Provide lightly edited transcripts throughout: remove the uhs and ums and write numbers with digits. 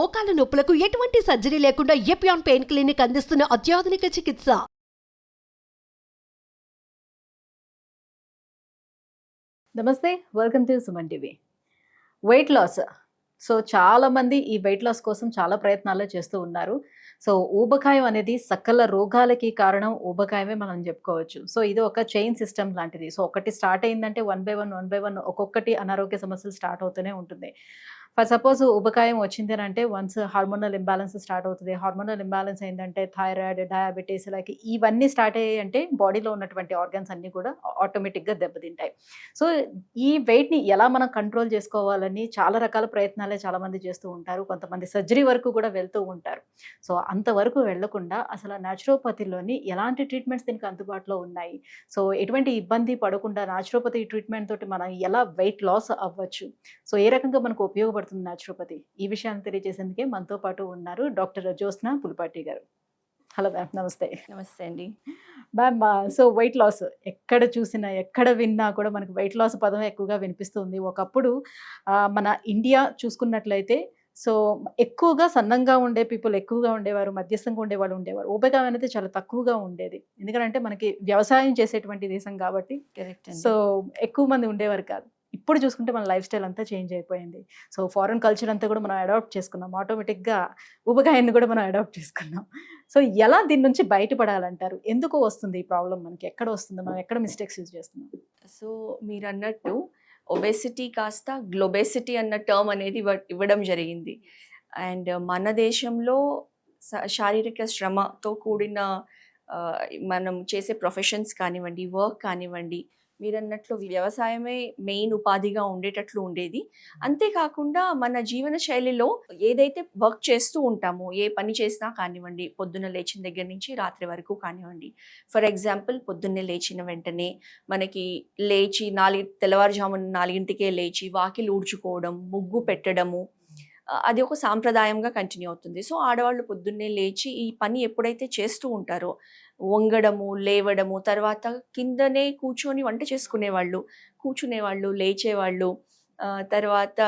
మోకాల నొప్పులకు ఎటువంటి సర్జరీ లేకుండా ఎపియాన్ పెయిన్ క్లినిక్ అందిస్తున్న అత్యాధునిక చికిత్స. నమస్తే, welcome to Suman TV. Weight loss. So చాలామంది ఈ వెయిట్ లాస్ కోసం చాలా ప్రయత్నాలు చేస్తూ ఉన్నారు. సో ఊబకాయం అనేది సకల రోగాలకి కారణం ఊబకాయమే మనం చెప్పుకోవచ్చు. సో ఇది ఒక చైన్ సిస్టమ్ లాంటిది. సో ఒకటి స్టార్ట్ అయిందంటే వన్ బై వన్ ఒక్కొక్కటి అనారోగ్య సమస్యలు స్టార్ట్ అవుతూనే ఉంటుంది. ఫర్ సపోజ్ ఊబకాయం వచ్చింది అని అంటే వన్స్ హార్మోనల్ ఇంబ్యాలెన్స్ స్టార్ట్ అవుతుంది. హార్మోనల్ ఇంబ్యాలెన్స్ అయిందంటే థైరాయిడ్, డయాబెటీస్ లైక్ ఇవన్నీ స్టార్ట్ అయ్యాయి అంటే బాడీలో ఉన్నటువంటి ఆర్గన్స్ అన్నీ కూడా ఆటోమేటిక్గా దెబ్బతింటాయి. సో ఈ వెయిట్ని ఎలా మనం కంట్రోల్ చేసుకోవాలని చాలా రకాల ప్రయత్నాలే చాలామంది చేస్తూ ఉంటారు. కొంతమంది సర్జరీ వరకు కూడా వెళ్తూ ఉంటారు. సో అంతవరకు వెళ్లకుండా అసలు న్యాచురోపతిలోని ఎలాంటి ట్రీట్మెంట్స్ దీనికి అందుబాటులో ఉన్నాయి, సో ఎటువంటి ఇబ్బంది పడకుండా న్యాచురోపతి ట్రీట్మెంట్ తోటి మనం ఎలా వెయిట్ లాస్ అవ్వచ్చు, సో ఏ రకంగా మనకు ఉపయోగపడుతుంది న్యాచురోపతి, ఈ విషయాన్ని తెలియజేసేందుకే మనతో పాటు ఉన్నారు డాక్టర్ జ్యోత్స్న పులిపాటి గారు. హలో మ్యామ్, నమస్తే. నమస్తే అండి మ్యామ్, సో వెయిట్ లాస్ ఎక్కడ చూసినా ఎక్కడ విన్నా కూడా మనకు వెయిట్ లాస్ పదం ఎక్కువగా వినిపిస్తుంది. ఒకప్పుడు మన ఇండియా చూసుకున్నట్లయితే సో ఎక్కువగా సన్నంగా ఉండే పీపుల్ ఎక్కువగా ఉండేవారు, మధ్యస్థంగా ఉండేవాళ్ళు ఉండేవారు. ఊబకాయం అనేది చాలా తక్కువగా ఉండేది, ఎందుకంటే మనకి వ్యవసాయం చేసేటువంటి దేశం కాబట్టి. కరెక్ట్. సో ఎక్కువ మంది ఉండేవారు కాదు. ఇప్పుడు చూసుకుంటే మన లైఫ్ స్టైల్ అంతా చేంజ్ అయిపోయింది. సో ఫారెన్ కల్చర్ అంతా కూడా మనం అడాప్ట్ చేసుకున్నాం, ఆటోమేటిక్గా ఊబకాయాన్ని కూడా మనం అడాప్ట్ చేసుకున్నాం. సో ఎలా దీని నుంచి బయటపడాలంటారు? ఎందుకు వస్తుంది ఈ ప్రాబ్లం, మనకి ఎక్కడ వస్తుంది, మనం ఎక్కడ మిస్టేక్స్ యూజ్ చేస్తున్నాం? సో మీరు అన్నట్టు ఒబెసిటీ కాస్త గ్లోబెసిటీ అన్న టర్మ్ అనేది ఇవ్వడం జరిగింది. అండ్ మన దేశంలో శారీరక శ్రమతో కూడిన మనం చేసే ప్రొఫెషన్స్ కానివ్వండి, వర్క్ కానివ్వండి, మీరు అన్నట్లు వ్యవసాయమే మెయిన్ ఉపాధిగా ఉండేటట్లు ఉండేది. అంతేకాకుండా మన జీవన శైలిలో ఏదైతే వర్క్ చేస్తూ ఉంటామో, ఏ పని చేసినా కానివ్వండి, పొద్దున్న లేచిన దగ్గర నుంచి రాత్రి వరకు కానివ్వండి. ఫర్ ఎగ్జాంపుల్, పొద్దున్నే లేచిన వెంటనే మనకి లేచి తెల్లవారుజామున 4 లేచి వాకిలి ఊడ్చుకోవడం, ముగ్గు పెట్టడము, అది ఒక సాంప్రదాయంగా కంటిన్యూ అవుతుంది. సో ఆడవాళ్ళు పొద్దున్నే లేచి ఈ పని ఎప్పుడైతే చేస్తూ ఉంటారో, వంగడము, లేవడము, తర్వాత కిందనే కూర్చొని వంట కూర్చునేవాళ్ళు, లేచేవాళ్ళు, తర్వాత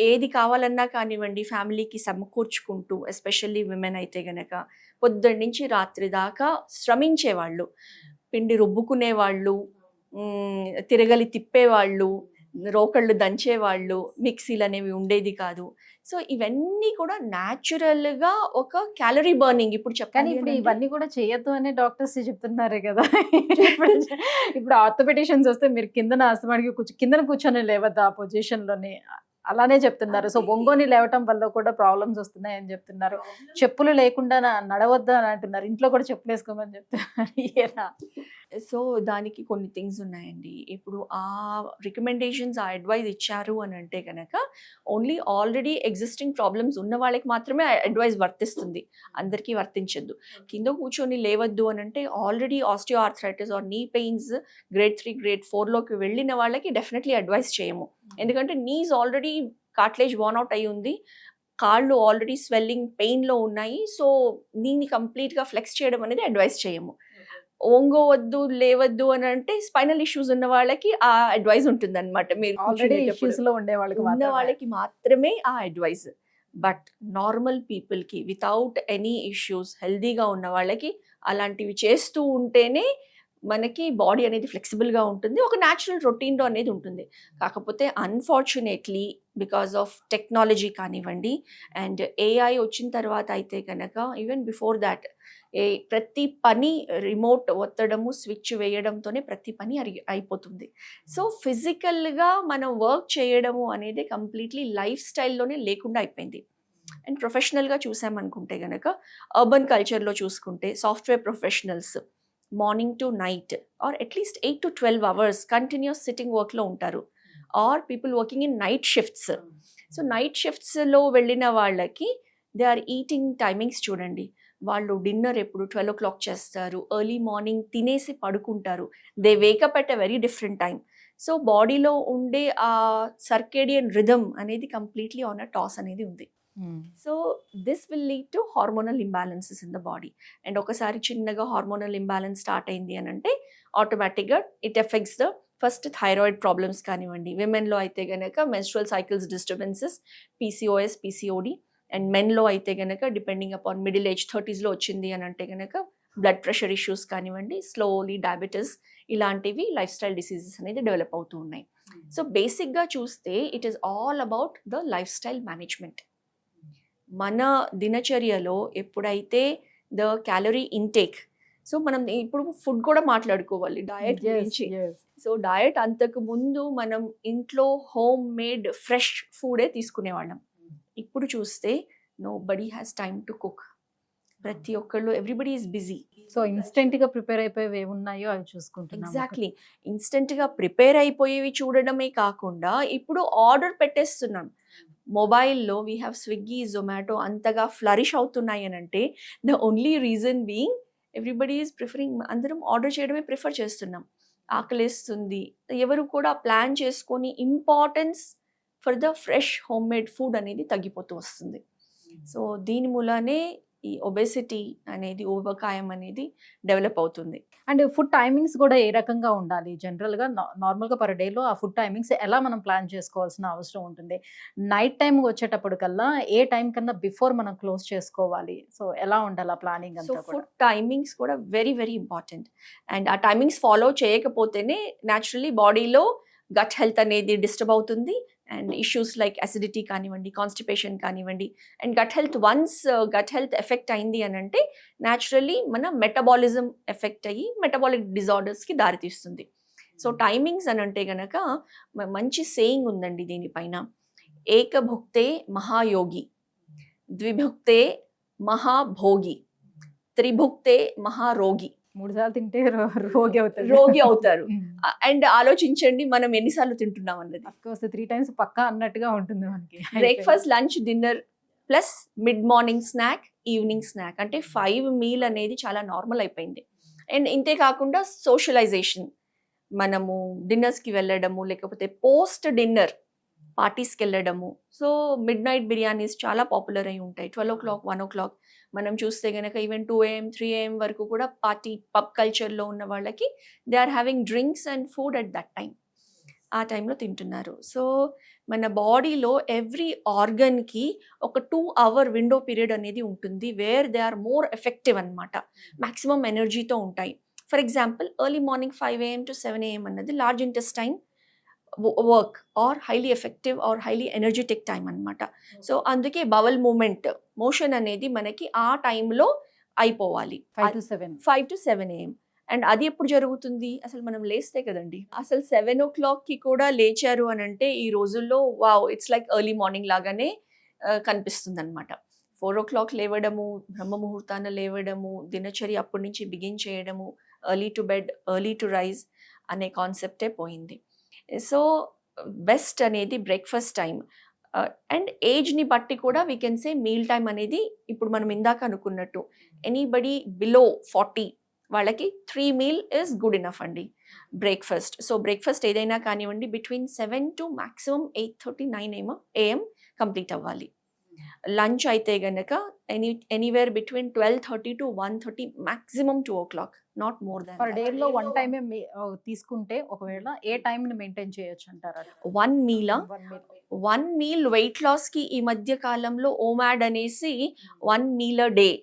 ఏది కావాలన్నా కానివ్వండి ఫ్యామిలీకి సమకూర్చుకుంటూ, ఎస్పెషల్లీ విమెన్ అయితే గనక పొద్దున్న నుంచి రాత్రి దాకా శ్రమించేవాళ్ళు, పిండి రుబ్బుకునేవాళ్ళు, తిరగలి తిప్పేవాళ్ళు, రోకళ్ళు దంచేవాళ్ళు, మిక్సీలు అనేవి ఉండేది కాదు. సో ఇవన్నీ కూడా న్యాచురల్గా ఒక క్యాలరీ బర్నింగ్. ఇప్పుడు కానీ ఇప్పుడు ఇవన్నీ కూడా చేయొద్దు అని డాక్టర్స్ చెప్తున్నారే కదా. ఇప్పుడు ఆర్థోపెడిషన్స్ వస్తే మీరు కిందన కూర్చొని లేవద్దు, ఆ పొజిషన్లోనే అలానే చెప్తున్నారు. సో ఒంగోని లేవటం వల్ల కూడా ప్రాబ్లమ్స్ వస్తున్నాయి అని చెప్తున్నారు. చెప్పులు లేకుండా నడవద్దు అని అంటున్నారు, ఇంట్లో కూడా చెప్పులు వేసుకోమని చెప్తున్నారు. సో దానికి కొన్ని థింగ్స్ ఉన్నాయండి. ఇప్పుడు ఆ రికమెండేషన్స్, ఆ అడ్వైజ్ ఇచ్చారు అని అంటే కనుక ఓన్లీ ఆల్రెడీ ఎగ్జిస్టింగ్ ప్రాబ్లమ్స్ ఉన్న వాళ్ళకి మాత్రమే అడ్వైజ్ వర్తిస్తుంది, అందరికీ వర్తించద్దు. కింద కూర్చొని లేవద్దు అని అంటే already osteo arthritis or knee pains grade 3, grade 4లోకి వెళ్ళిన వాళ్ళకి డెఫినెట్లీ అడ్వైజ్ చేయము. ఎందుకంటే knees already cartilage worn out అయి ఉంది, కాళ్ళు ఆల్రెడీ స్వెల్లింగ్, పెయిన్లో ఉన్నాయి. సో దీన్ని కంప్లీట్గా ఫ్లెక్స్ చేయడం అనేది అడ్వైజ్ చేయము. వంగవద్దు, లేవద్దు అని అంటే స్పైనల్ ఇష్యూస్ ఉన్న వాళ్ళకి ఆ అడ్వైజ్ ఉంటుంది అనమాట. మీరు ఆల్రెడీ ఇష్యూస్లో ఉన్న వాళ్ళకి మాత్రమే ఆ అడ్వైజ్. బట్ నార్మల్ పీపుల్కి వితౌట్ ఎనీ ఇష్యూస్ హెల్దీగా ఉన్న వాళ్ళకి అలాంటివి చేస్తూ ఉంటేనే మనకి బాడీ అనేది ఫ్లెక్సిబుల్గా ఉంటుంది, ఒక న్యాచురల్ రొటీన్లో అనేది ఉంటుంది. కాకపోతే అన్ఫార్చునేట్లీ బికాస్ ఆఫ్ టెక్నాలజీ కానివ్వండి, అండ్ ఏఐ వచ్చిన తర్వాత అయితే కనుక ఈవెన్ బిఫోర్ దాట్ ప్రతి పని రిమోట్ ఒత్తడము, స్విచ్ వేయడంతోనే ప్రతి పని అయిపోతుంది. సో ఫిజికల్గా మనం వర్క్ చేయడము అనేది కంప్లీట్లీ లైఫ్ స్టైల్లోనే లేకుండా అయిపోయింది. అండ్ ప్రొఫెషనల్గా చూసామనుకుంటే కనుక అర్బన్ కల్చర్లో చూసుకుంటే software professionals morning to night or అట్లీస్ట్ 8 to 12 hours కంటిన్యూస్ సిట్టింగ్ వర్క్లో ఉంటారు, or people working in night shifts. So night షిఫ్ట్స్లో వెళ్ళిన వాళ్ళకి దే ఆర్ ఈటింగ్ టైమింగ్స్ చూడండి. వాళ్ళు డిన్నర్ ఎప్పుడు 12 o'clock చేస్తారు, ఎర్లీ మార్నింగ్ తినేసి పడుకుంటారు, they wake up at a very different time. So body ఉండే ఆ సర్కేడియన్ రిథమ్ అనేది కంప్లీట్లీ ఆన్ అ టాస్ అనేది ఉంది. So this will lead to hormonal imbalances in the body. And ఒకసారి చిన్నగా హార్మోనల్ ఇంబ్యాలెన్స్ స్టార్ట్ అయింది అని అంటే ఆటోమేటిక్గా it effects the first thyroid problems కానివ్వండి, విమెన్లో అయితే కనుక menstrual cycles disturbances, PCOS, PCOD, and మెన్లో అయితే కనుక డిపెండింగ్ అపాన్ మిడిల్ ఏజ్ 30sలో వచ్చింది అని అంటే కనుక బ్లడ్ ప్రెషర్ ఇష్యూస్ కానివ్వండి, స్లోలీ డయాబెటీస్, ఇలాంటివి లైఫ్ స్టైల్ డిసీజెస్ అనేది డెవలప్ అవుతూ ఉన్నాయి. సో బేసిక్గా చూస్తే it is all about the life style management. మన దినచర్యలో ఎప్పుడైతే ద క్యాలరీ ఇంటేక్, సో మనం ఇప్పుడు ఫుడ్ కూడా మాట్లాడుకోవాలి డయట్ గురించి. సో డయట్ అంతకు ముందు మనం ఇంట్లో హోమ్ మేడ్ ఫ్రెష్ ఫుడే తీసుకునేవాళ్ళం. ఇప్పుడు చూస్తే nobody has time to cook. ప్రతి ఒక్కళ్ళు everybody is busy. So instant గా ప్రిపేర్ అయిపోయేవి ఏమున్నాయో అవి చూసుకుంటున్నాం. ఎగ్జాక్ట్లీ, ఇన్స్టెంట్గా ప్రిపేర్ అయిపోయేవి చూడడమే కాకుండా ఇప్పుడు ఆర్డర్ పెట్టేస్తున్నాం మొబైల్లో. వీ హ్యావ్ స్విగ్గీ, జొమాటో అంతగా ఫ్లరిష్ అవుతున్నాయి అని అంటే the only reason being everybody is preferring, అందరం ఆర్డర్ చేయడమే ప్రిఫర్ చేస్తున్నాం. ఆకలిస్తుంది, ఎవరు కూడా ప్లాన్ చేసుకొని importance for the fresh home made food అనేది తగ్గిపోతూ వస్తుంది. సో దీని మూలానే ఈ ఒబెసిటీ అనేది, ఊబకాయం అనేది డెవలప్ అవుతుంది. అండ్ ఫుడ్ టైమింగ్స్ కూడా ఏ రకంగా ఉండాలి? జనరల్గా నార్మల్గా పర్ డేలో ఆ ఫుడ్ టైమింగ్స్ ఎలా మనం ప్లాన్ చేసుకోవాల్సిన అవసరం ఉంటుంది? నైట్ టైం వచ్చేటప్పటికల్లా ఏ టైం కన్నా బిఫోర్ మనం క్లోజ్ చేసుకోవాలి? సో ఎలా ఉండాలి ఆ ప్లానింగ్ సో అంతా కూడా? ఫుడ్ టైమింగ్స్ కూడా వెరీ వెరీ ఇంపార్టెంట్. అండ్ ఆ టైమింగ్స్ ఫాలో చేయకపోతేనే న్యాచురలీ బాడీలో గట్ హెల్త్ అనేది డిస్టర్బ్ అవుతుంది. అండ్ ఇష్యూస్ లైక్ అసిడిటీ కానివ్వండి, కాన్స్టిపేషన్ కానివ్వండి, and once gut health affect అయింది అని అంటే న్యాచురల్లీ మన మెటబాలిజం ఎఫెక్ట్ అయ్యి మెటబాలిక్ డిజార్డర్స్కి దారితీస్తుంది. సో టైమింగ్స్ అని అంటే గనక మంచి సేయింగ్ ఉందండి దీనిపైన. ఏకభుక్తే మహాయోగి, ద్విభుక్తే మహాభోగి, త్రిభుక్తే మహారోగి. 3 సార్లు తింటే రోగి అవుతారు. రోగి అవుతారు. అండ్ ఆలోచించండి మనం ఎన్నిసార్లు తింటున్నాం అన్నది. వస్తే 3 టైమ్స్ పక్కా అన్నట్టుగా ఉంటుంది మనకి. Breakfast, lunch, dinner plus mid morning snack, evening snack అంటే 5 మీల్ అనేది చాలా నార్మల్ అయిపోయింది. అండ్ ఇంతే కాకుండా సోషలైజేషన్, మనము డిన్నర్స్కి వెళ్ళడము, లేకపోతే పోస్ట్ డిన్నర్ పార్టీస్కి వెళ్ళడము. సో మిడ్ నైట్ బిర్యానీస్ చాలా పాపులర్ అయి ఉంటాయి. 12 o'clock, 1 o'clock. మనం చూస్తే కనుక ఈవెన్ 2 AM, 3 AM వరకు కూడా పార్టీ పబ్ కల్చర్లో ఉన్న వాళ్ళకి they are having drinks and food at that time. ఆ టైంలో తింటున్నారు. సో మన బాడీలో ఎవ్రీ ఆర్గన్కి ఒక 2 hour విండో పీరియడ్ అనేది ఉంటుంది where they are more effective అనమాట, మ్యాక్సిమం ఎనర్జీతో ఉంటాయి. For example early morning 5 AM to 7 AM అన్నది large intestine work are highly effective are highly energetic time అనమాట. సో అందుకే బవల్ మూమెంట్, మోషన్ అనేది మనకి ఆ టైంలో అయిపోవాలి 5 to 7 AM. అండ్ అది ఎప్పుడు జరుగుతుంది? అసలు మనం లేస్తే కదండి. అసలు 7 o'clockకి కూడా లేచారు అని అంటే ఈ రోజుల్లో wow, it's like early morning లాగానే కనిపిస్తుంది అనమాట. 4 o'clock లేవడము, బ్రహ్మ ముహూర్తాన లేవడము, దినచర్య అప్పటి నుంచి బిగిన్ చేయడము, early to bed early to rise అనే కాన్సెప్టే పోయింది. సో బెస్ట్ అనేది బ్రేక్ఫాస్ట్ టైం. అండ్ ఏజ్ని బట్టి కూడా we can say meal time అనేది ఇప్పుడు మనం ఇందాక అనుకున్నట్టు ఎనీబడి బిలో 40 వాళ్ళకి 3 meal ఇస్ గుడ్ ఇనఫ్ అండి బ్రేక్ఫాస్ట్. సో బ్రేక్ఫాస్ట్ ఏదైనా కానివ్వండి between 7 to maximum 8:30, 9 AM complete అవ్వాలి. లంచ్ అయితే గనక anywhere between 12:30 to 1:30, maximum 2 o'clock, not more than. Per డేలో 1 టైమే తీసుకుంటే ఒకవేళ ఏ టైంని మెయింటైన్ చేయొచ్చు అంటారా? 1 meal 1 meal వెయిట్ లాస్కి ఈ మధ్య కాలంలో ఓమాడ్ అనేసి 1 meal a day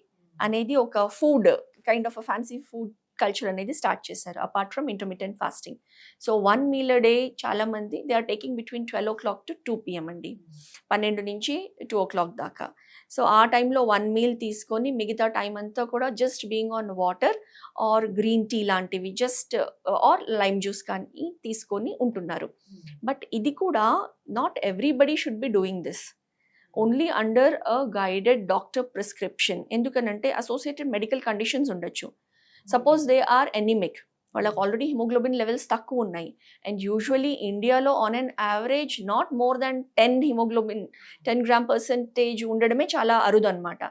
అనేది ఒక food kind of fancy food culture అనేది స్టార్ట్ చేశారు apart from intermittent fasting. So 1 meal a day చాలా మంది they are taking between 12 o'clock to 2 PM అండి, 12 నుంచి 2 o'clock దాకా. సో ఆ టైంలో 1 meal తీసుకొని మిగతా టైం అంతా కూడా just being on water or green tea లాంటివి జస్ట్ ఆర్ లైమ్ జ్యూస్ కానీ తీసుకొని ఉంటున్నారు. బట్ ఇది కూడా not everybody should be doing this, only under a guided doctor prescription. ఎందుకనంటే అసోసియేటెడ్ మెడికల్ కండిషన్స్ ఉండొచ్చు. సపోజ్ దే ఆర్ ఎనిమిక్, వాళ్ళకి already haemoglobin levels తక్కువ ఉన్నాయి. అండ్ యూజువలీ ఇండియాలో on an average not more than 10 haemoglobin 10 gram% ఉండడమే చాలా అరుదు అనమాట.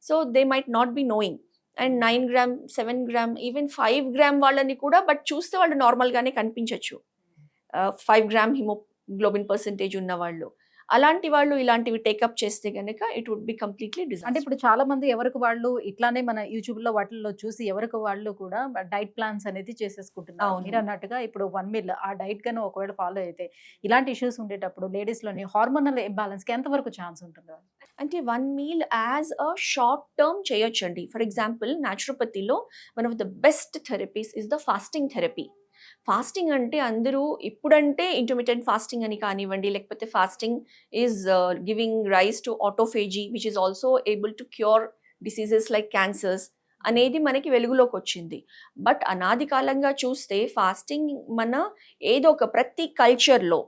So they might not be knowing. And 9 gram, 7 gram, even 5 gram వాళ్ళని కూడా బట్ చూస్తే వాళ్ళు నార్మల్గానే కనిపించవచ్చు. 5 gram హిమోగ్లోబిన్ పర్సెంటేజ్ ఉన్న వాళ్ళు, అలాంటి వాళ్ళు ఇలాంటివి టేకప్ చేస్తే కనుక it would be completely disaster. అంటే ఇప్పుడు చాలా మంది ఎవరికి వాళ్ళు ఇట్లానే మన యూట్యూబ్లో వాటిల్లో చూసి ఎవరికి వాళ్ళు కూడా డైట్ ప్లాన్స్ అనేది చేసేసుకుంటున్నారు. మీరు అన్నట్టుగా ఇప్పుడు 1 meal ఆ డైట్ గాను ఒకవేళ ఫాలో అయితే ఇలాంటి ఇష్యూస్ ఉండేటప్పుడు లేడీస్లోని హార్మోనల్ ఇంబ్యాలెన్స్కి ఎంతవరకు ఛాన్స్ ఉంటుంది? అంటే 1 meal as a short term చేయొచ్చండి. ఫర్ ఎగ్జాంపుల్ న్యాచురోపతిలో one of the best therapies is the fasting therapy. Fasting అంటే అందరూ ఇప్పుడంటే ఇంటర్మిటెంట్ ఫాస్టింగ్ అని కానివ్వండి, లేకపోతే fasting is giving rise to autophagy which is also able to cure diseases like cancers అనేది మనకి వెలుగులోకి వచ్చింది. బట్ అనాది కాలంగా చూస్తే ఫాస్టింగ్ మన ఏదో ఒక ప్రతి కల్చర్లో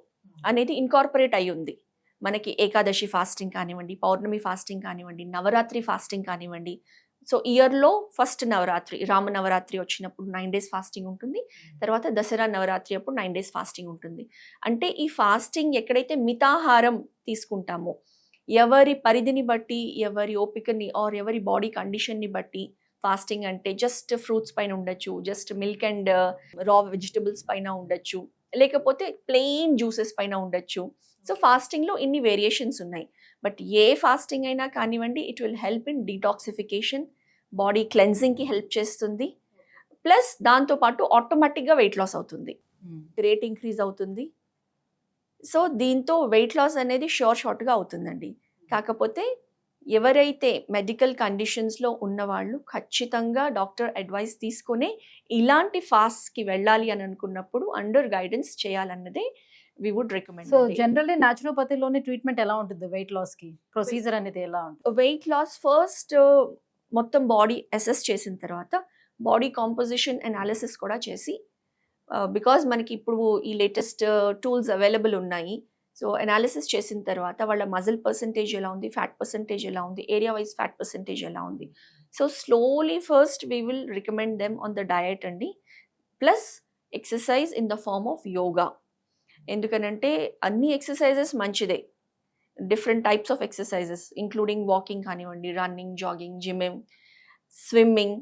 అనేది ఇన్కార్పొరేట్ అయి ఉంది. మనకి ఏకాదశి ఫాస్టింగ్ కానివ్వండి, పౌర్ణమి ఫాస్టింగ్ కానివ్వండి, నవరాత్రి ఫాస్టింగ్ కానివ్వండి. సో ఇయర్లో ఫస్ట్ నవరాత్రి, రామ నవరాత్రి వచ్చినప్పుడు 9 days ఫాస్టింగ్ ఉంటుంది. తర్వాత దసరా నవరాత్రి అప్పుడు 9 days ఫాస్టింగ్ ఉంటుంది. అంటే ఈ ఫాస్టింగ్ ఎక్కడైతే మితాహారం తీసుకుంటామో, ఎవరి పరిధిని బట్టి, ఎవరి ఓపికని ఆర్ ఎవరి బాడీ కండిషన్ని బట్టి ఫాస్టింగ్ అంటే జస్ట్ ఫ్రూట్స్ పైన ఉండొచ్చు, జస్ట్ మిల్క్ అండ్ రా వెజిటబుల్స్ పైన ఉండొచ్చు, లేకపోతే ప్లెయిన్ జ్యూసెస్ పైన ఉండొచ్చు. సో ఫాస్టింగ్లో ఇన్ని వేరియేషన్స్ ఉన్నాయి. బట్ ఏ ఫాస్టింగ్ అయినా కానివ్వండి, it will help in detoxification, body క్లెన్జింగ్కి హెల్ప్ చేస్తుంది. ప్లస్ దాంతోపాటు ఆటోమేటిక్గా వెయిట్ లాస్ అవుతుంది, రేట్ ఇంక్రీజ్ అవుతుంది. సో దీంతో వెయిట్ లాస్ అనేది షార్ట్గా అవుతుందండి. కాకపోతే ఎవరైతే మెడికల్ కండిషన్స్లో ఉన్నవాళ్ళు ఖచ్చితంగా డాక్టర్ అడ్వైస్ తీసుకునే ఇలాంటి ఫాస్ట్కి వెళ్ళాలి అని అనుకున్నప్పుడు అండర్ గైడెన్స్ చేయాలన్నదే we would recommend. So generally న్యాచురోపతిలోని ట్రీట్మెంట్ ఎలా ఉంటుంది వెయిట్ లాస్ కి? ప్రొసీజర్ అనేది ఎలా ఉంటుంది? వెయిట్ లాస్ ఫస్ట్ మొత్తం బాడీ అసెస్ చేసిన తర్వాత బాడీ కాంపోజిషన్ అనాలిసిస్ కూడా చేసి, బికాజ్ మనకి ఇప్పుడు ఈ లేటెస్ట్ టూల్స్ అవైలబుల్ ఉన్నాయి. సో అనాలిసిస్ చేసిన తర్వాత వాళ్ళ మజిల్ పర్సంటేజ్ ఎలా ఉంది, ఫ్యాట్ పర్సంటేజ్ ఎలా ఉంది, ఏరియా వైజ్ ఫ్యాట్ పర్సంటేజ్ ఎలా ఉంది. So slowly first we will recommend them on the diet అండి. Plus exercise in the form of yoga. ఎందుకనంటే అన్ని ఎక్సర్సైజెస్ మంచిదే, different types of exercises including walking కానివ్వండి, రన్నింగ్, జాగింగ్, జిమ్మింగ్, స్విమ్మింగ్,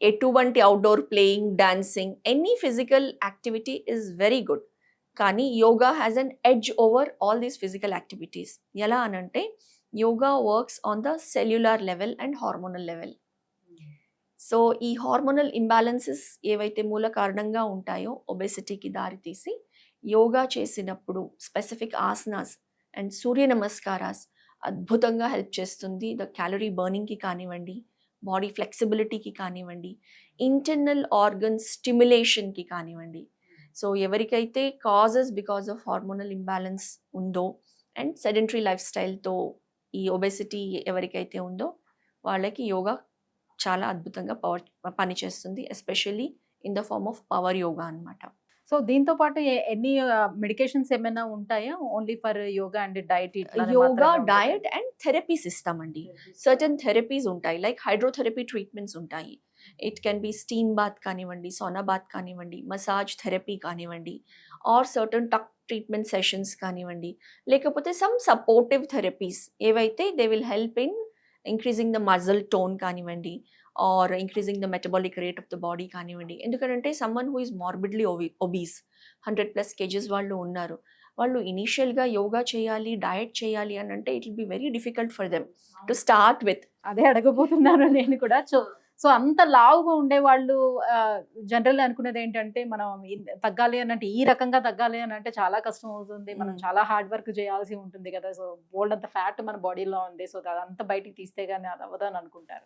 ఎటువంటి outdoor playing, dancing, any physical activity is very good. కానీ yoga has an edge over all these physical activities. ఎలా అనంటే yoga works on the cellular level and hormonal level. So ఈ hormonal imbalances ఏవైతే మూల కారణంగా ఉంటాయో ఒబెసిటీకి దారితీసి, యోగా చేసినప్పుడు స్పెసిఫిక్ ఆసనాస్ అండ్ సూర్య నమస్కారాస్ అద్భుతంగా హెల్ప్ చేస్తుంది. ద క్యాలరీ బర్నింగ్కి కానివ్వండి, బాడీ ఫ్లెక్సిబిలిటీకి కానివ్వండి, ఇంటర్నల్ ఆర్గన్ స్టిమ్యులేషన్కి కానివ్వండి. సో ఎవరికైతే causes because of hormonal imbalance ఉందో అండ్ సెడెంటరీ లైఫ్ స్టైల్తో ఈ ఒబెసిటీ ఎవరికైతే ఉందో వాళ్ళకి యోగా చాలా అద్భుతంగా పనిచేస్తుంది, especially in the form of power yoga అనమాట. సో దీంతో పాటు ఎన్ని మెడికేషన్స్ ఏమైనా ఉంటాయా only for yoga and diet? Yoga, diet and therapies ఇస్తామండి. సర్టన్ థెరపీస్ ఉంటాయి, లైక్ హైడ్రోథెరపీ ట్రీట్మెంట్స్ ఉంటాయి. It can be steam bath కానివ్వండి, సోనా బాత్ కానివ్వండి, మసాజ్ థెరపీ కానివ్వండి, ఆర్ సర్టన్ టక్ ట్రీట్మెంట్ సెషన్స్ కానివ్వండి, లేకపోతే సమ్ సపోర్టివ్ థెరపీస్ ఏవైతే they will help in increasing the muscle tone కానివ్వండి, or increasing the metabolic rate of the body కానివ్వండి. ఎందుకంటే someone who is morbidly obese, 100+ kgs వాళ్ళు ఉన్నారు, వాళ్ళు ఇనీషియల్గా యోగా చేయాలి, డయట్ చేయాలి అని అంటే it will be very difficult for them to start with. అదే అడగబోతున్నాను నేను కూడా. సో అంత లావుగా ఉండే వాళ్ళు జనరల్ అనుకునేది ఏంటంటే మనం తగ్గాలి అని అంటే, ఈ రకంగా తగ్గాలి అని అంటే చాలా కష్టం అవుతుంది, మనం చాలా హార్డ్ వర్క్ చేయాల్సి ఉంటుంది కదా. సో బోల్డ్ అంత ఫ్యాట్ మన బాడీలో ఉంది, సో అదంతా బయటికి తీస్తే గానీ అది అవ్వదని అనుకుంటారు.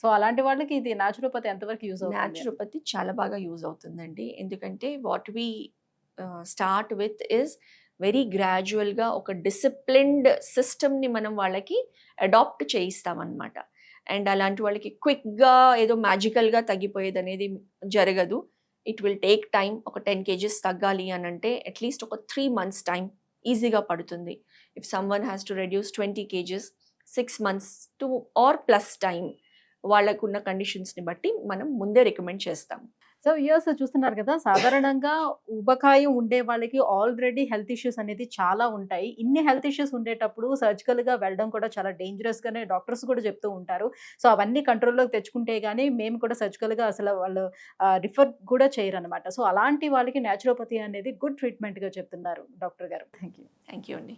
సో అలాంటి వాళ్ళకి ఇది న్యాచురోపతి ఎంతవరకు యూజ్ అవుతుంది? న్యాచురోపతి చాలా బాగా యూజ్ అవుతుందండి. ఎందుకంటే what we start with is very గ్రాడ్యువల్గా ఒక డిసిప్లిన్డ్ సిస్టమ్ని మనం వాళ్ళకి అడాప్ట్ చేయిస్తామన్నమాట. అండ్ అలాంటి వాళ్ళకి క్విక్గా ఏదో మ్యాజికల్గా తగ్గిపోయేది అనేది జరగదు. It will take time. ఒక 10 kgs తగ్గాలి అని అంటే అట్లీస్ట్ ఒక 3 months టైం ఈజీగా పడుతుంది. If someone has to reduce 20 kgs 6 months to or plus time, వాళ్ళకున్న కండిషన్స్ని బట్టి మనం ముందే రికమెండ్ చేస్తాం. సో ఇయర్స్ చూస్తున్నారు కదా, సాధారణంగా ఊబకాయం ఉండే వాళ్ళకి ఆల్రెడీ హెల్త్ ఇష్యూస్ అనేది చాలా ఉంటాయి. ఇన్ని హెల్త్ ఇష్యూస్ ఉండేటప్పుడు సర్జికల్గా వెళ్ళడం కూడా చాలా డేంజరస్గానే డాక్టర్స్ కూడా చెప్తూ ఉంటారు. సో అవన్నీ కంట్రోల్లోకి తెచ్చుకుంటే కానీ మేము కూడా సర్జికల్గా అసలు వాళ్ళు రిఫర్ కూడా చేయరు అనమాట. సో అలాంటి వాళ్ళకి న్యాచురోపతి అనేది గుడ్ ట్రీట్మెంట్గా చెప్తున్నారు డాక్టర్ గారు. థ్యాంక్ యూ అండి.